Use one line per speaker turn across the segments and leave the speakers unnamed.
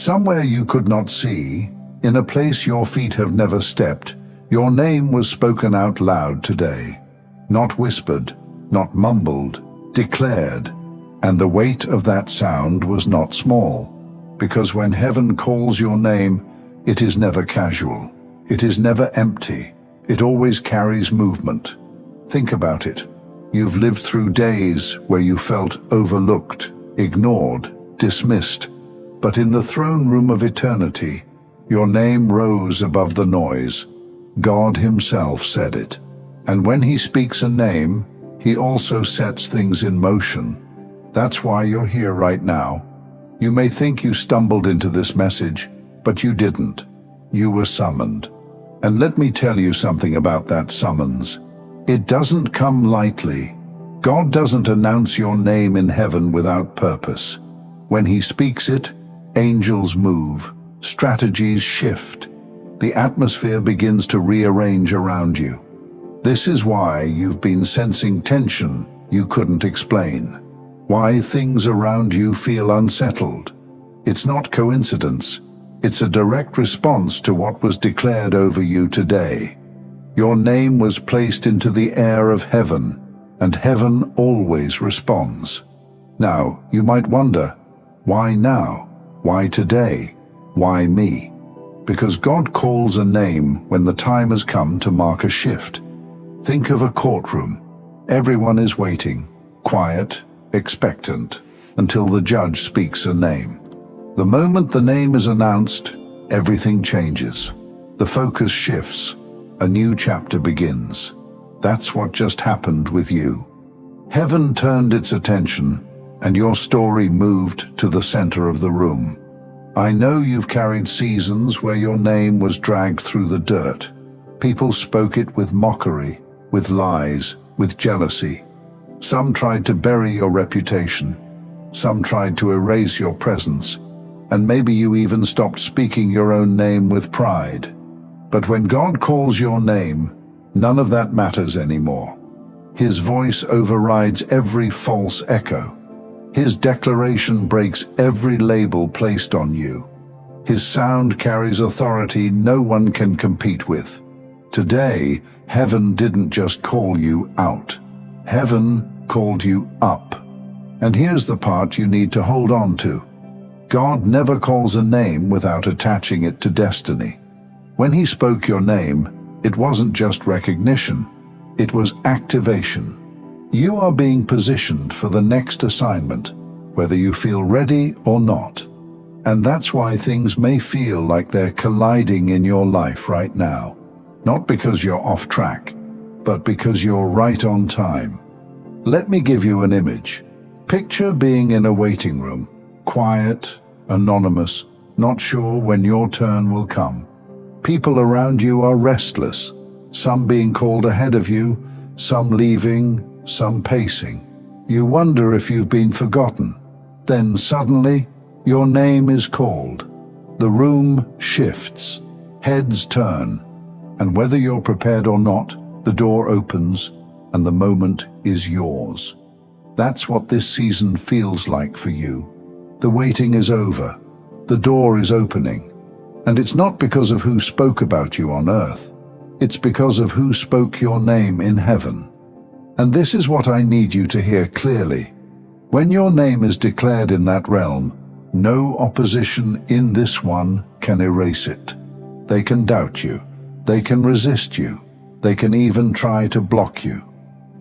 Somewhere you could not see, in a place your feet have never stepped, your name was spoken out loud today. Not whispered, not mumbled, declared. And the weight of that sound was not small, because when heaven calls your name, it is never casual. It is never empty. It always carries movement. Think about it. You've lived through days where you felt overlooked, ignored, dismissed. But in the throne room of eternity, your name rose above the noise. God himself said it. And when he speaks a name, he also sets things in motion. That's why you're here right now. You may think you stumbled into this message, but you didn't. You were summoned. And let me tell you something about that summons. It doesn't come lightly. God doesn't announce your name in heaven without purpose. When he speaks it, angels move, strategies shift. The atmosphere begins to rearrange around you. This is why you've been sensing tension you couldn't explain. Why things around you feel unsettled. It's not coincidence. It's a direct response to what was declared over you today. Your name was placed into the air of heaven, and heaven always responds. Now, you might wonder, why now? Why today? Why me? Because God calls a name when the time has come to mark a shift. Think of a courtroom. Everyone is waiting, quiet, expectant, until the judge speaks a name. The moment the name is announced, everything changes. The focus shifts. A new chapter begins. That's what just happened with you. Heaven turned its attention, and your story moved to the center of the room. I know you've carried seasons where your name was dragged through the dirt. People spoke it with mockery, with lies, with jealousy. Some tried to bury your reputation. Some tried to erase your presence. And maybe you even stopped speaking your own name with pride. But when God calls your name, none of that matters anymore. His voice overrides every false echo. His declaration breaks every label placed on you. His sound carries authority no one can compete with. Today, heaven didn't just call you out. Heaven called you up. And here's the part you need to hold on to. God never calls a name without attaching it to destiny. When he spoke your name, it wasn't just recognition, it was activation. You are being positioned for the next assignment, whether you feel ready or not. And that's why things may feel like they're colliding in your life right now. Not because you're off track, but because you're right on time. Let me give you an image. Picture being in a waiting room. Quiet, anonymous, not sure when your turn will come. People around you are restless, some being called ahead of you, some leaving, some pacing. You wonder if you've been forgotten. Then suddenly, your name is called. The room shifts, heads turn, and whether you're prepared or not, the door opens and the moment is yours. That's what this season feels like for you. The waiting is over. The door is opening. And it's not because of who spoke about you on earth. It's because of who spoke your name in heaven. And this is what I need you to hear clearly. When your name is declared in that realm, no opposition in this one can erase it. They can doubt you. They can resist you. They can even try to block you.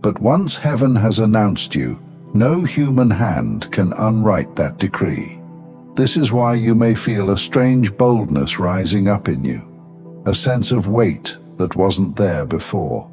But once heaven has announced you, no human hand can unwrite that decree. This is why you may feel a strange boldness rising up in you, a sense of weight that wasn't there before.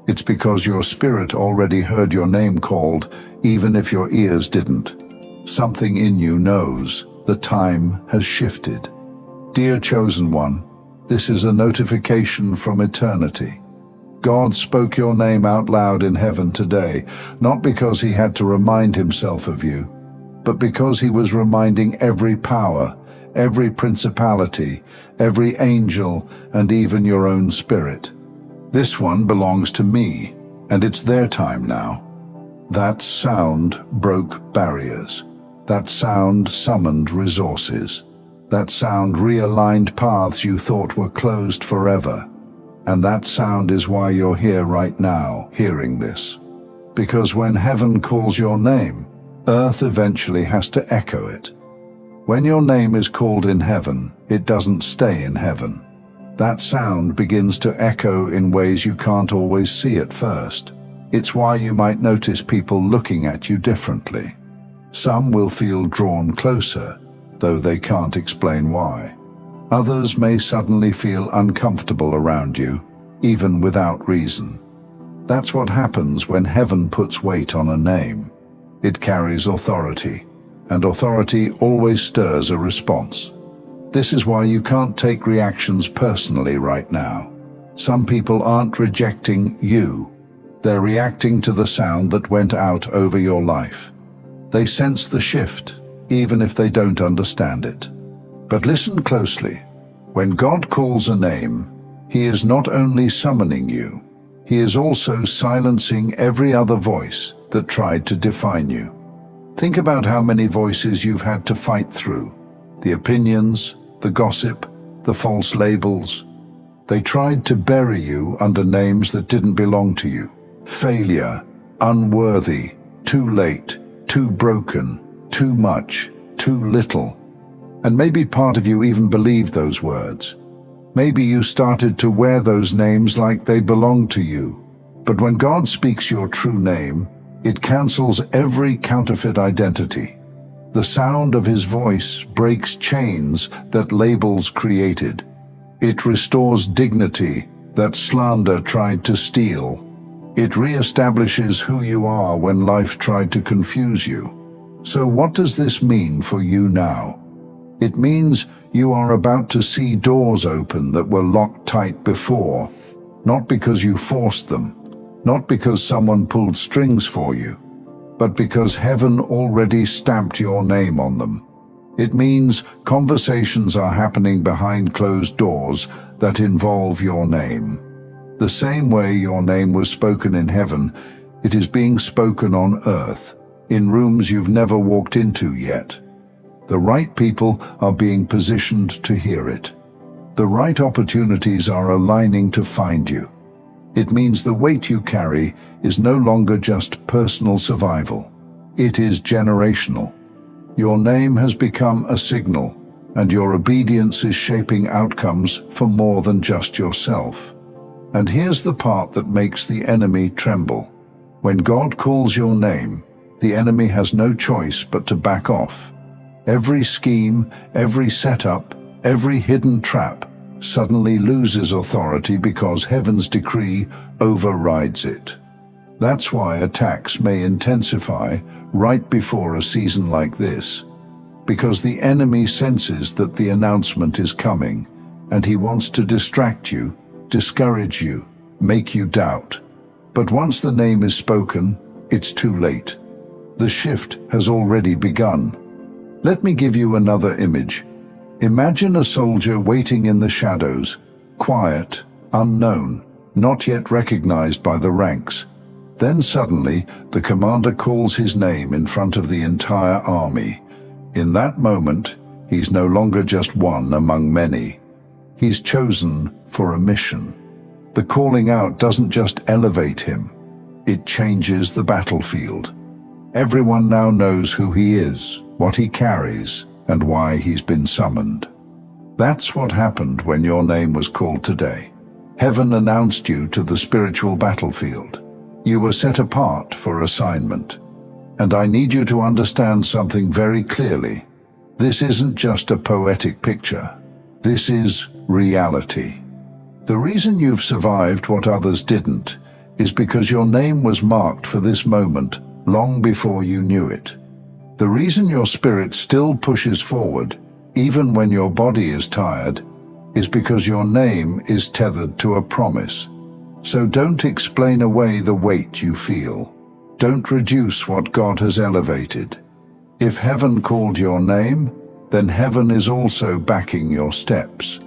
It's because your spirit already heard your name called, even if your ears didn't. Something in you knows the time has shifted. Dear chosen one, this is a notification from eternity. God spoke your name out loud in heaven today, not because he had to remind himself of you, but because he was reminding every power, every principality, every angel, and even your own spirit. This one belongs to me, and it's their time now. That sound broke barriers. That sound summoned resources. That sound realigned paths you thought were closed forever. And that sound is why you're here right now, hearing this. Because when heaven calls your name, earth eventually has to echo it. When your name is called in heaven, it doesn't stay in heaven. That sound begins to echo in ways you can't always see at first. It's why you might notice people looking at you differently. Some will feel drawn closer, though they can't explain why. Others may suddenly feel uncomfortable around you, even without reason. That's what happens when heaven puts weight on a name. It carries authority, and authority always stirs a response. This is why you can't take reactions personally right now. Some people aren't rejecting you. They're reacting to the sound that went out over your life. They sense the shift, even if they don't understand it. But listen closely. When God calls a name, He is not only summoning you, He is also silencing every other voice that tried to define you. Think about how many voices you've had to fight through. The opinions, the gossip, the false labels. They tried to bury you under names that didn't belong to you. Failure, unworthy, too late, too broken, too much, too little. And maybe part of you even believed those words. Maybe you started to wear those names like they belonged to you. But when God speaks your true name, it cancels every counterfeit identity. The sound of His voice breaks chains that labels created. It restores dignity that slander tried to steal. It reestablishes who you are when life tried to confuse you. So what does this mean for you now? It means you are about to see doors open that were locked tight before, not because you forced them, not because someone pulled strings for you, but because heaven already stamped your name on them. It means conversations are happening behind closed doors that involve your name. The same way your name was spoken in heaven, it is being spoken on earth, in rooms you've never walked into yet. The right people are being positioned to hear it. The right opportunities are aligning to find you. It means the weight you carry is no longer just personal survival. It is generational. Your name has become a signal, and your obedience is shaping outcomes for more than just yourself. And here's the part that makes the enemy tremble. When God calls your name, the enemy has no choice but to back off. Every scheme, every setup, every hidden trap suddenly loses authority because heaven's decree overrides it. That's why attacks may intensify right before a season like this, because the enemy senses that the announcement is coming, and he wants to distract you, discourage you, make you doubt. But once the name is spoken, it's too late. The shift has already begun. Let me give you another image. Imagine a soldier waiting in the shadows, quiet, unknown, not yet recognized by the ranks. Then suddenly, the commander calls his name in front of the entire army. In that moment, he's no longer just one among many. He's chosen for a mission. The calling out doesn't just elevate him, it changes the battlefield. Everyone now knows who he is, what he carries, and why he's been summoned. That's what happened when your name was called today. Heaven announced you to the spiritual battlefield. You were set apart for assignment. And I need you to understand something very clearly. This isn't just a poetic picture. This is reality. The reason you've survived what others didn't is because your name was marked for this moment long before you knew it. The reason your spirit still pushes forward, even when your body is tired, is because your name is tethered to a promise. So don't explain away the weight you feel. Don't reduce what God has elevated. If heaven called your name, then heaven is also backing your steps.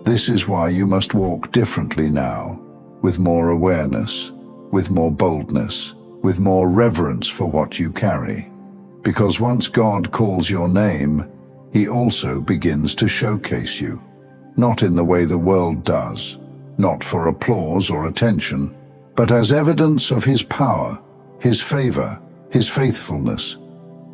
This is why you must walk differently now, with more awareness, with more boldness, with more reverence for what you carry. Because once God calls your name, He also begins to showcase you, not in the way the world does, not for applause or attention, but as evidence of his power, his favor, his faithfulness.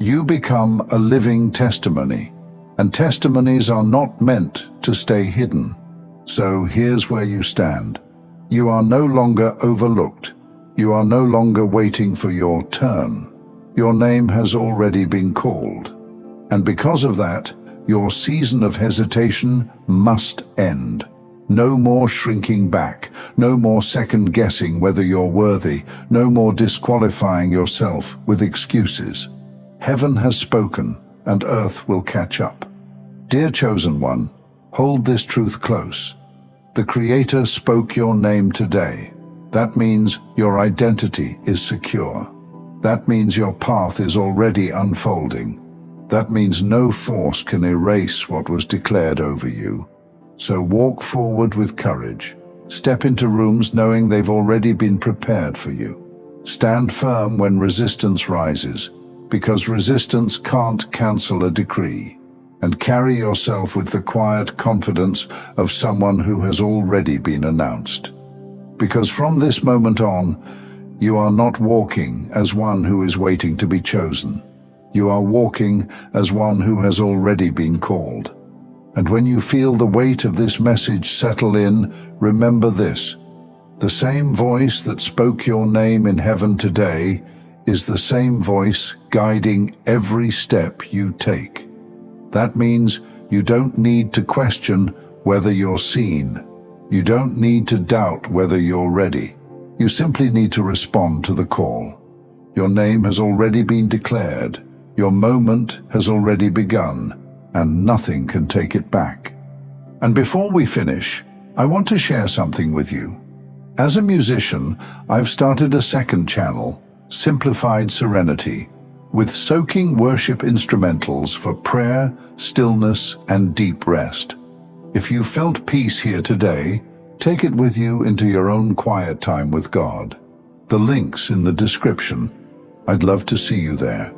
You become a living testimony, and testimonies are not meant to stay hidden. So here's where you stand. You are no longer overlooked. You are no longer waiting for your turn. Your name has already been called. And because of that, your season of hesitation must end. No more shrinking back, no more second-guessing whether you're worthy, no more disqualifying yourself with excuses. Heaven has spoken, and earth will catch up. Dear chosen one, hold this truth close. The Creator spoke your name today. That means your identity is secure. That means your path is already unfolding. That means no force can erase what was declared over you. So walk forward with courage. Step into rooms knowing they've already been prepared for you. Stand firm when resistance rises, because resistance can't cancel a decree. And carry yourself with the quiet confidence of someone who has already been announced. Because from this moment on, you are not walking as one who is waiting to be chosen. You are walking as one who has already been called. And when you feel the weight of this message settle in, remember this: the same voice that spoke your name in heaven today is the same voice guiding every step you take. That means you don't need to question whether you're seen. You don't need to doubt whether you're ready. You simply need to respond to the call. Your name has already been declared. Your moment has already begun, and nothing can take it back. And before we finish, I want to share something with you. As a musician, I've started a second channel, Simplified Serenity, with soaking worship instrumentals for prayer, stillness, and deep rest. If you felt peace here today, take it with you into your own quiet time with God. The link's in the description. I'd love to see you there.